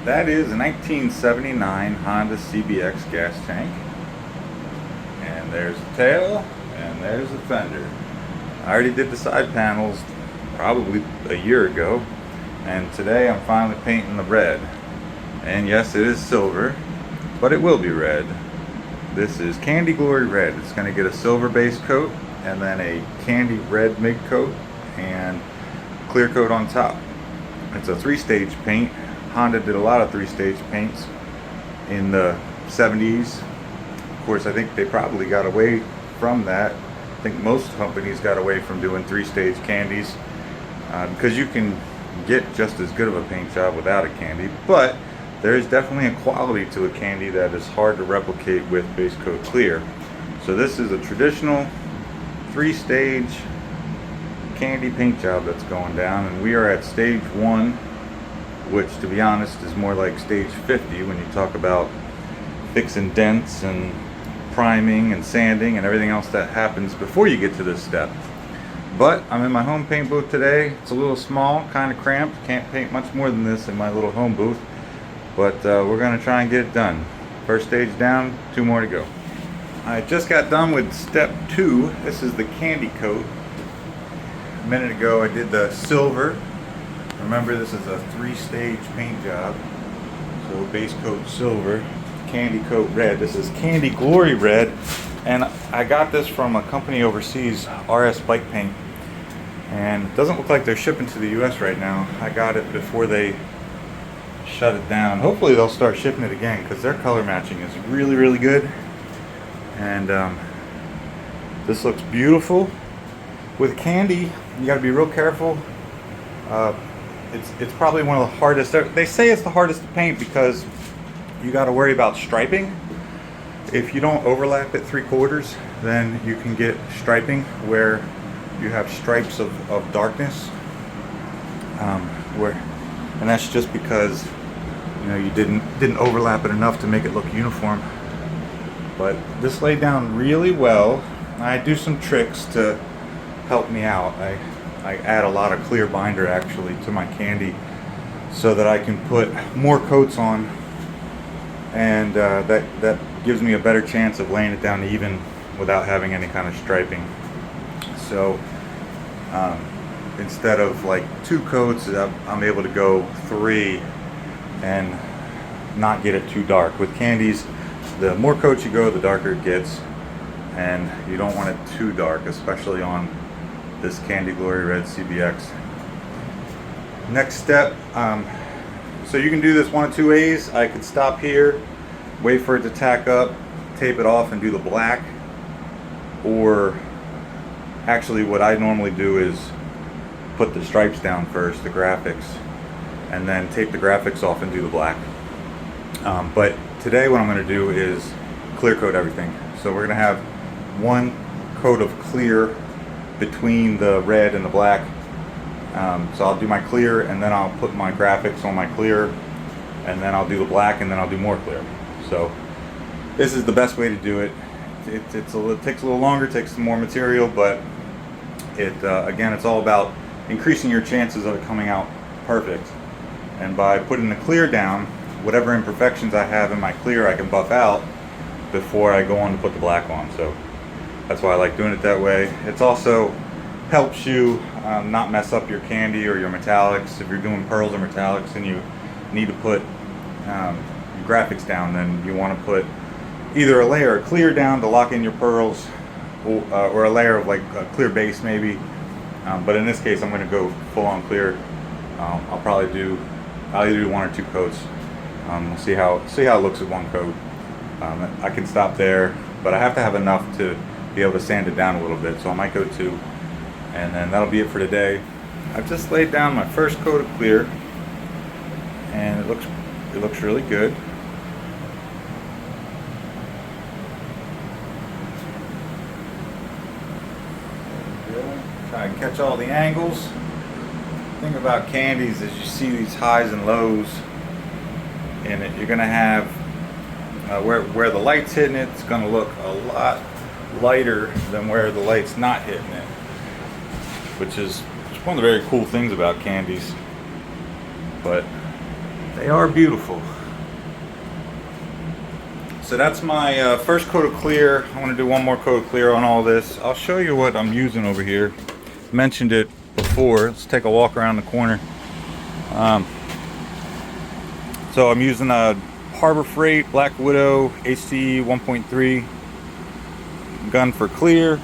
That is a 1979 Honda CBX gas tank. And there's the tail, and there's the fender. I already did the side panels probably a year ago, and today I'm finally painting the red. And yes, it is silver, but it will be red. This is Candy Glory Red. It's going to get a silver base coat, and then a candy red mid coat, and clear coat on top. It's a 3-stage paint. Honda did a lot of 3-stage paints in the 70s. Of course, I think they probably got away from that. I think most companies got away from doing 3-stage candies because you can get just as good of a paint job without a candy, but there is definitely a quality to a candy that is hard to replicate with base coat clear. So this is a traditional 3-stage candy paint job that's going down, and we are at stage 1, which to be honest is more like stage 50 when you talk about fixing dents and priming and sanding and everything else that happens before you get to this step. But I'm in my home paint booth today. It's a little small, kind of cramped. Can't paint much more than this in my little home booth, but we're going to try and get it done. First stage down, 2 more to go. I just got done with step 2. This is the candy coat. A minute ago I did the silver. Remember, this is a 3-stage paint job. So base coat silver, candy coat red. This is Candy Glory Red, and I got this from a company overseas, RS Bike Paint, and it doesn't look like they're shipping to the US right now. I got it before they shut it down. Hopefully they'll start shipping it again because their color matching is really good. And this looks beautiful. With candy, you got to be real careful. It's probably one of the hardest. They say it's the hardest to paint because you got to worry about striping. If you don't overlap it 3/4, then you can get striping where you have stripes of darkness. And that's just because you didn't overlap it enough to make it look uniform. But this laid down really well. I do some tricks to help me out. I add a lot of clear binder actually to my candy so that I can put more coats on, and that gives me a better chance of laying it down even without having any kind of striping. So instead of like 2 coats, I'm able to go 3 and not get it too dark. With candies, the more coats you go, the darker it gets, and you don't want it too dark, especially on this Candy Glory Red CBX. Next step, so you can do this one of 2 ways. I could stop here, wait for it to tack up, tape it off, and do the black. Or actually what I normally do is put the stripes down first, the graphics, and then tape the graphics off and do the black. But today what I'm going to do is clear coat everything. So we're going to have 1 coat of clear between the red and the black. So I'll do my clear, and then I'll put my graphics on my clear, and then I'll do the black, and then I'll do more clear. So this is the best way to do it. It takes a little longer, takes some more material, but again, it's all about increasing your chances of it coming out perfect. And by putting the clear down, whatever imperfections I have in my clear I can buff out before I go on to put the black on. So that's why I like doing it that way. It also helps you not mess up your candy or your metallics. If you're doing pearls or metallics and you need to put your graphics down, then you want to put either a layer of clear down to lock in your pearls, or a layer of like a clear base maybe. But in this case, I'm going to go full on clear. I'll either do 1 or 2 coats. We'll see how it looks with 1 coat. I can stop there, but I have to have enough to be able to sand it down a little bit, so I might go 2, and then that'll be it for today. I've just laid down my first coat of clear, and it looks really good. Try and catch all the angles. The thing about candies is you see these highs and lows in it. You're gonna have where the light's hitting it, it's gonna look a lot lighter than where the light's not hitting it, which is one of the very cool things about candies. But They are beautiful. So that's my first coat of clear. I want to do one more coat of clear on all this. I'll show you what I'm using over here. Mentioned it before. Let's take a walk around the corner. So I'm using a Harbor Freight Black Widow HT 1.3 gun for clear.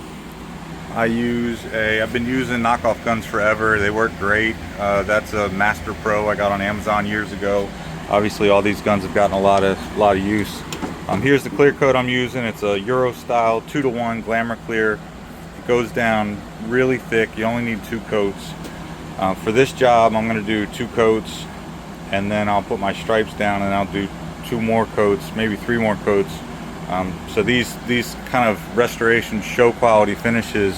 I've been using knockoff guns forever. They work great. That's a Master Pro I got on Amazon years ago. Obviously all these guns have gotten a lot of use. Here's the clear coat I'm using. It's a Euro style 2-to-1 Glamour Clear. It goes down really thick. You only need 2 coats. For this job I'm going to do 2 coats, and then I'll put my stripes down and I'll do 2 more coats, maybe 3 more coats. So these kind of restoration show quality finishes,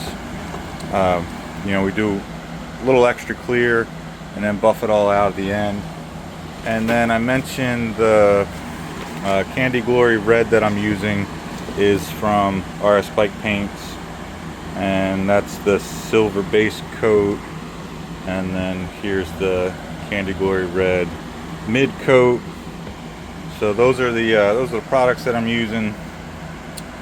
you know, we do a little extra clear and then buff it all out at the end. And then I mentioned the Candy Glory red that I'm using is from RS Bike Paints, and that's the silver base coat. And then here's the Candy Glory red mid coat. So those are the products that I'm using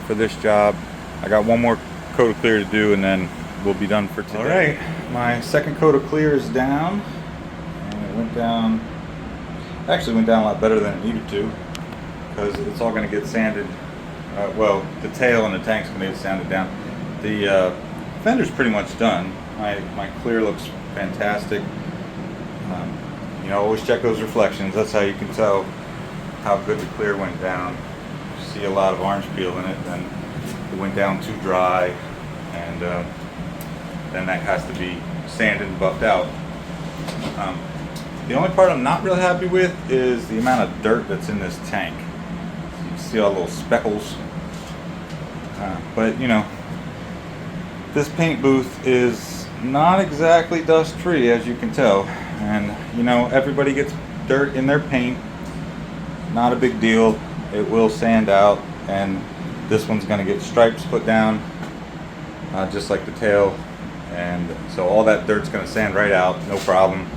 for this job. I got one more coat of clear to do, and then we'll be done for today. All right, my second coat of clear is down, and it went down. Actually, went down a lot better than it needed to, because it's all going to get sanded. Well, the tail and the tank's going to get sanded down. The fender's pretty much done. My clear looks fantastic. You know, always check those reflections. That's how you can tell how good the clear went down. You see a lot of orange peel in it, then it went down too dry, and then that has to be sanded and buffed out. The only part I'm not really happy with is the amount of dirt that's in this tank. So you can see all the little speckles. But you know, this paint booth is not exactly dust free, as you can tell. And you know, everybody gets dirt in their paint. Not a big deal. It will sand out, and this one's going to get stripes put down, just like the tail. And so all that dirt's going to sand right out, no problem.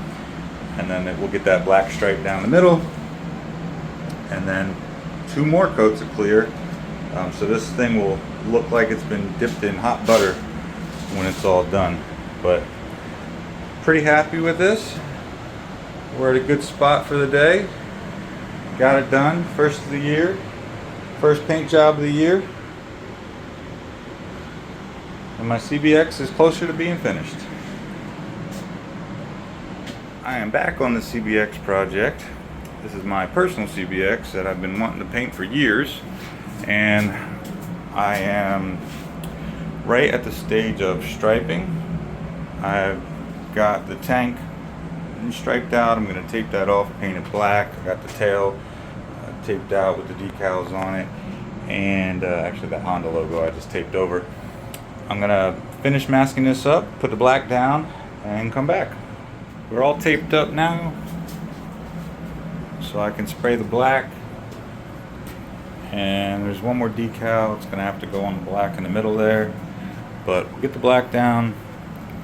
And then it will get that black stripe down the middle, and then 2 more coats of clear. So this thing will look like it's been dipped in hot butter when it's all done. But pretty happy with this. We're at a good spot for the day. Got it done, first of the year, first paint job of the year, and my CBX is closer to being finished. I am back on the CBX project. This is my personal CBX that I've been wanting to paint for years, and I am right at the stage of striping. I've got the tank striped out. I'm going to tape that off, paint it black. I got the tail taped out with the decals on it, and actually that Honda logo I just taped over. I'm going to finish masking this up, put the black down, and come back. We're all taped up now, so I can spray the black. And there's one more decal. It's going to have to go on the black in the middle there, but we'll get the black down,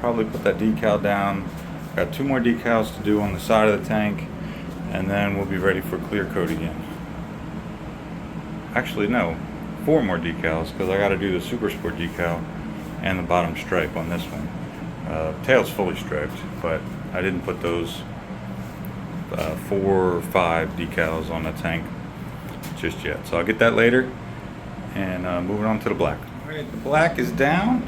probably put that decal down. Got 2 more decals to do on the side of the tank, and then we'll be ready for clear coat again. Actually no, 4 more decals, because I got to do the Super Sport decal and the bottom stripe on this one. Tail's fully striped, but I didn't put those 4 or 5 decals on the tank just yet. So I'll get that later, and moving on to the black. Alright, the black is down.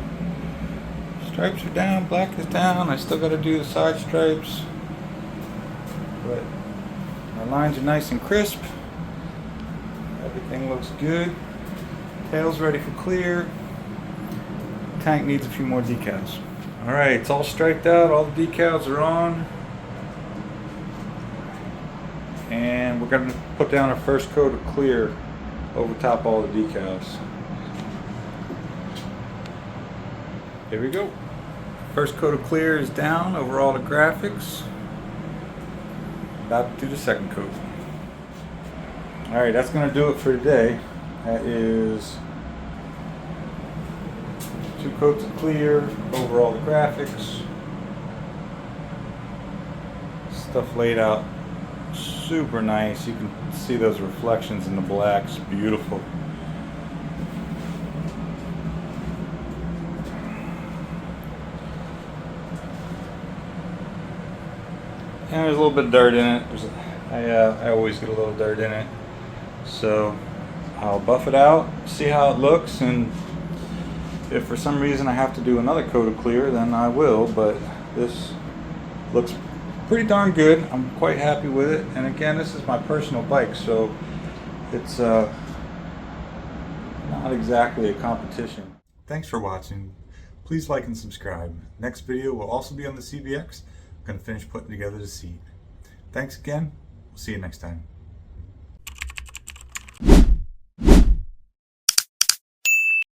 Stripes are down, black is down. I still got to do the side stripes, but my lines are nice and crisp. Everything looks good. Tail's ready for clear. Tank needs a few more decals. Alright, it's all striped out, all the decals are on. And we're going to put down our first coat of clear over top all the decals. Here we go. First coat of clear is down over all the graphics. About to do the second coat. Alright, that's going to do it for today. That is 2 coats of clear over all the graphics. Stuff laid out super nice. You can see those reflections in the blacks. Beautiful. And there's a little bit of dirt in it. I always get a little dirt in it. So I'll buff it out, see how it looks, and if for some reason I have to do another coat of clear, then I will, but this looks pretty darn good. I'm quite happy with it. And again, this is my personal bike, so it's not exactly a competition. Thanks for watching. Please like and subscribe. Next video will also be on the CBX. I'm going to finish putting together the seat. Thanks again. We'll see you next time.